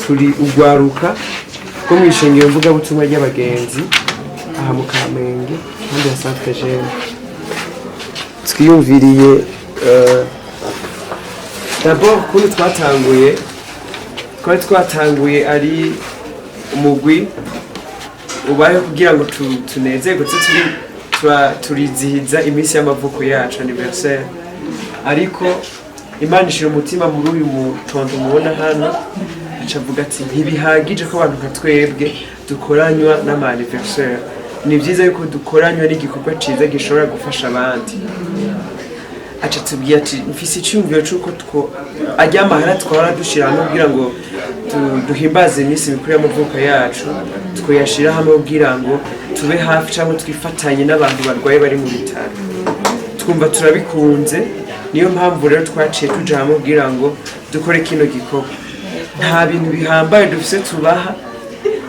turi ugwaruka ko mwishengero mvuga butumwa ry'abagenzi aha mu Kamenge kandi hasanzwe jeune twiyumviriye d'abord kuno twatanguye ari umugwi ubaye kugira ngo tunezerwe turizihiza iminsi y'amavuko yacu anniversaire ariko Imana ishira umutima muri uyu mutondo mubona hano acavuga ati ntibihagije ko abantu nka twebwe dukoranywa n'ama anniversaire ni byiza yuko dukoranywa n'igikorwa ciza gishobora gufasha abandi aca tubwiye ati mfise icyumviro cy'uko ajya amahera twara dushira hamwe kugira ngo duhimbaze iminsi mikuru y'amavuko yacu twiyashira hamwe kugira ngo tube hafi cyangwa twifatanye n'abantu barwaye bari mu bitaro twumva turabikunze niyo mpamvu rero twaciye tuja hamwe kugira ngo dukore kino gikorwa nta bintu bihambaye dufise tubaha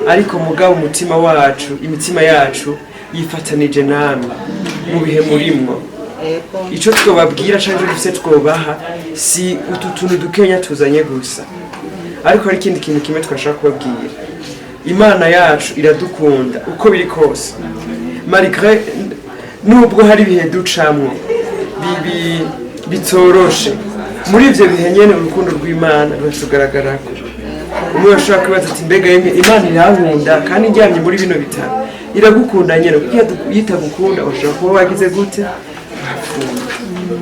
ariko mugabo umutima wacu imitima yacu yifatanije namwe mu bihe murimwo ico twobabwira cyangwa dufise twobaha si utu tuntu dukenya tuzanye gusa ariko hari ikindi kintu kimwe twashaka kubabwira Imana yacu iradukunda uko biri kose malgré nubwo hari ibihe ducamwo bitoroshe muri ivyo bihe nyene urukundo rw'Imana ruratugaragara umwe ashaka kwibaza ati mbega Imana irankunda kandi njyamye muri bino bitaro iragukunda nyene kuko yitagukunda ushobora kuba wagize gute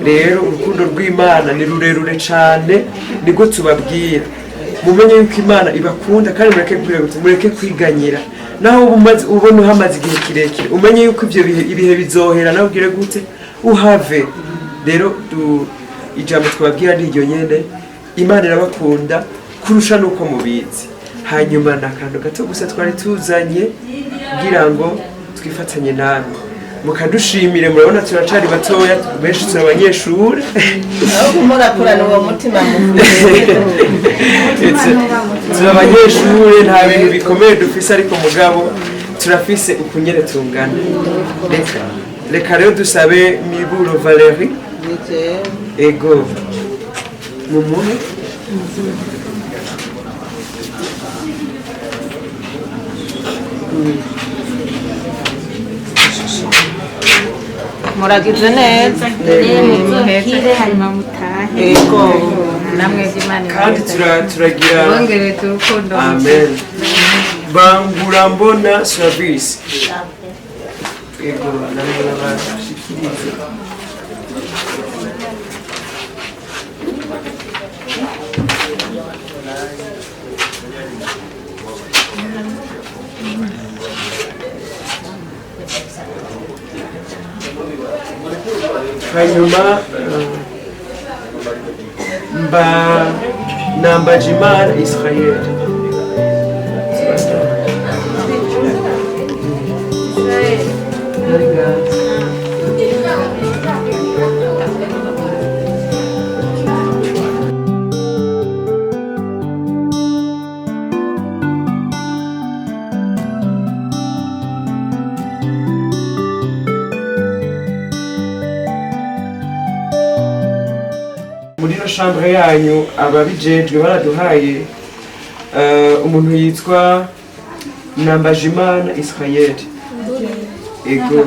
rero urukundo rw'Imana ni rurerure cane niko tubabwira mumenye yuko Imana ibakunda kandi mureke kwiganyira naho ubona uhamaze igihe kirekire umenye yuko ivyo ibihe bizohera nawe ugire gute uhave rero ijambo twababwira n'iryo nyene Imana irabakunda kurusha nuko mubizi hanyuma nakantu gato gusa twari tuzanye kugira ngo twifatanye namwe mukadushimire murabona turacari batoya benshi turi abanyeshuri aho murakorana uwo mutima turi abanyeshuri nta bintu bikomeye dufise ariko mugabo turafise ukunyere tungana reka rero dusabe Miburo Valerie ego mumuhe muragize neza muheze hanyuma mutahe ego namwe Imana kandi turagira bongereze urukundo amen bangura mbona service ego namwe nabashikirize hanyuma Nambajimana Israel muri no chambre yanyu ababijejwe baraduhaye umuntu yitwa Nambajimana Israel ego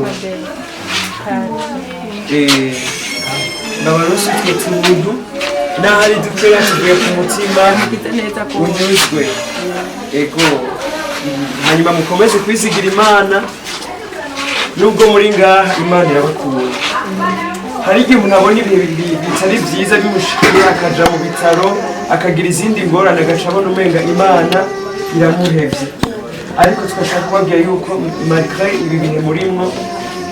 babarose tw'utuntu n'ahari dukeya tuvuye ku mutima unyuzwe ego hanyuma mukomeze kwizigira Imana nubwo muri ngaha Imana irabakunda hari igihe umuntu abona ibihe bitari byiza bimushikiye akaja mu bitaro akagira izindi ngorane agaca abona umenga Imana iramuhevye ariko twashaka kubabwira yuko malgré ibi bihe murimwo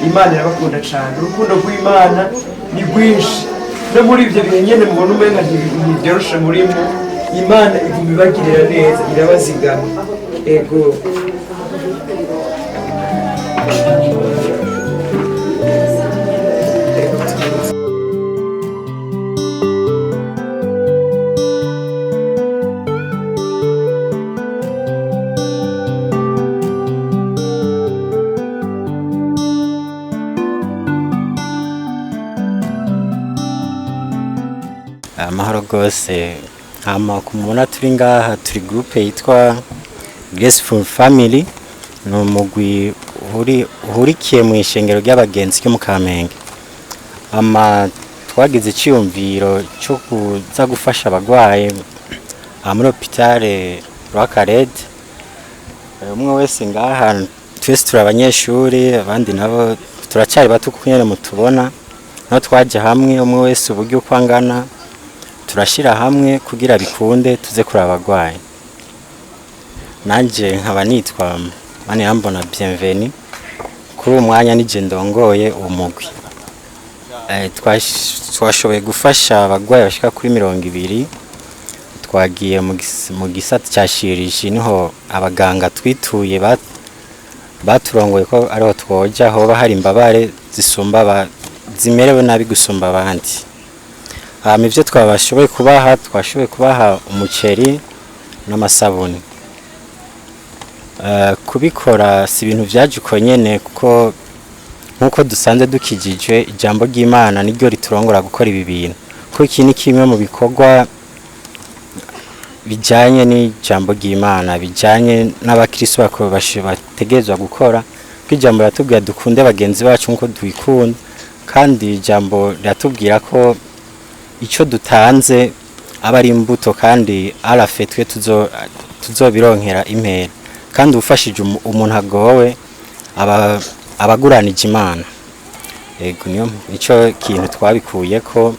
Imana irabakunda cane urukundo rw'Imana ni rwinshi no muri ivyo bihe nyene mubona umenga ntibyoroshe murimwo Imana iguma ibagirira neza irabazigama ego amahoro rwose hama kumubona turi ngaha turi groupe yitwa Graceful Family, ni umugwi uhurikiye mu ishengero ry'abagenzi ryo mu Kamenge. Twagize icyumviro cyo kuza gufasha abagwaye muri hopitale Rwakarede. Umwe wese ngaha twese turi abanyeshuri, abandi nabo turacyari bato kuko nyene mutubona, naho twaje hamwe umwe wese uburyo uko angana turashira hamwe kugira bikunde tuze kuri abagwaye. Nanje nkaba nitwa Manirambona Bienvenue, kuri uwo mwanya nije ndongoye umugwi. Twashoboye gufasha abagwayi bashika kuri 200. Twagiye mu gisata cya shiriji, niho abaganga twituye baturongoye ko ariho twoja hoba hari imbabare zimerewe nabi gusumba abandi. Ivyo twashoboye kubaha umuceri n'amasabuni. Kubikora si ibintu vyaje uko nyene, kuko nkuko dusanze dukijijwe ijambo ry'Imana niryo riturongora gukora ibi bintu, kuko iki ni kimwe mu bikorwa bijanye n'ijambo ry'Imana, bijanye n'abakristo bategerezwa gukora, ko ijambo riratubwira dukunde bagenzi bacu nkuko duikunda, kandi ijambo riratubwira ko ico dutanze aba ari imbuto kandi arafetwe tuzobironkera impera, kandi ufashije umuntu agowe abaguranije Imana. Yego nico kintu twabikuye ko